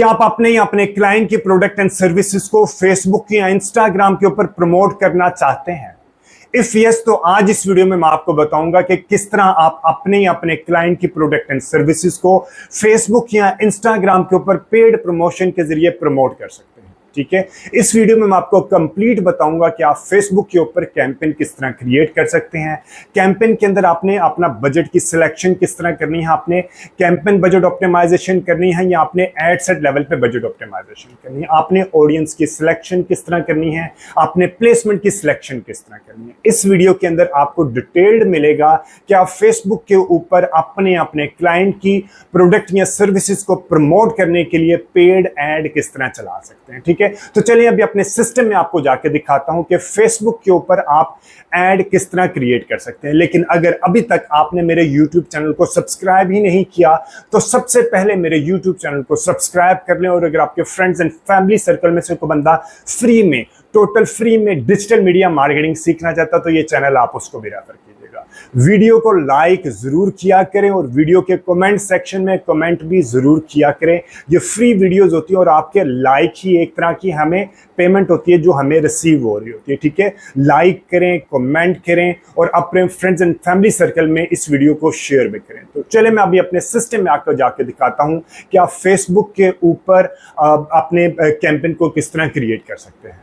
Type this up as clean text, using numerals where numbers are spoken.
क्या आप अपने क्लाइंट की प्रोडक्ट एंड सर्विसेज को फेसबुक या इंस्टाग्राम के ऊपर प्रमोट करना चाहते हैं? इफ यस, तो आज इस वीडियो में मैं आपको बताऊंगा कि किस तरह आप अपने क्लाइंट की प्रोडक्ट एंड सर्विसेज को फेसबुक या इंस्टाग्राम के ऊपर पेड प्रमोशन के जरिए प्रमोट कर सकते हैं। ठीक है, इस वीडियो में मैं आपको कंप्लीट बताऊंगा कि आप फेसबुक के ऊपर कैंपेन किस तरह क्रिएट कर सकते हैं। कैंपेन के अंदर आपने अपना बजट की सिलेक्शन किस तरह करनी है, आपने कैंपेन बजट ऑप्टिमाइजेशन करनी है या आपने एड सेट लेवल पे बजट ऑप्टिमाइजेशन करनी है, आपने ऑडियंस की सिलेक्शन किस तरह करनी है, आपने प्लेसमेंट की सिलेक्शन किस तरह करनी है। इस वीडियो के अंदर आपको डिटेल्ड मिलेगा कि आप फेसबुक के ऊपर अपने क्लाइंट की प्रोडक्ट या सर्विसेज को प्रमोट करने के लिए पेड एड किस तरह चला सकते हैं। ठीक है, तो चलिए अभी अपने सिस्टम में आपको जाके दिखाता हूं कि फेसबुक के ऊपर आप एड किस तरह क्रिएट कर सकते हैं। लेकिन अगर अभी तक आपने मेरे YouTube चैनल को सब्सक्राइब ही नहीं किया तो सबसे पहले मेरे YouTube चैनल को सब्सक्राइब कर लें, और अगर आपके फ्रेंड्स एंड फैमिली सर्कल में से कोई बंदा फ्री में, टोटल फ्री में डिजिटल मीडिया मार्केटिंग सीखना चाहता तो ये चैनल आप उसको भी रेफर कीजिएगा। वीडियो को लाइक जरूर किया करें और वीडियो के कमेंट सेक्शन में कमेंट भी जरूर किया करें। ये फ्री वीडियोस होती है और आपके लाइक ही एक तरह की हमें पेमेंट होती है जो हमें रिसीव हो रही होती है। ठीक है, लाइक करें, कमेंट करें और अपने फ्रेंड्स एंड फैमिली सर्कल में इस वीडियो को शेयर भी करें। तो चलिए मैं अभी अपने सिस्टम में आकर जाकर दिखाता हूं कि आप फेसबुक के ऊपर अपने कैंपेन को किस तरह क्रिएट कर सकते हैं।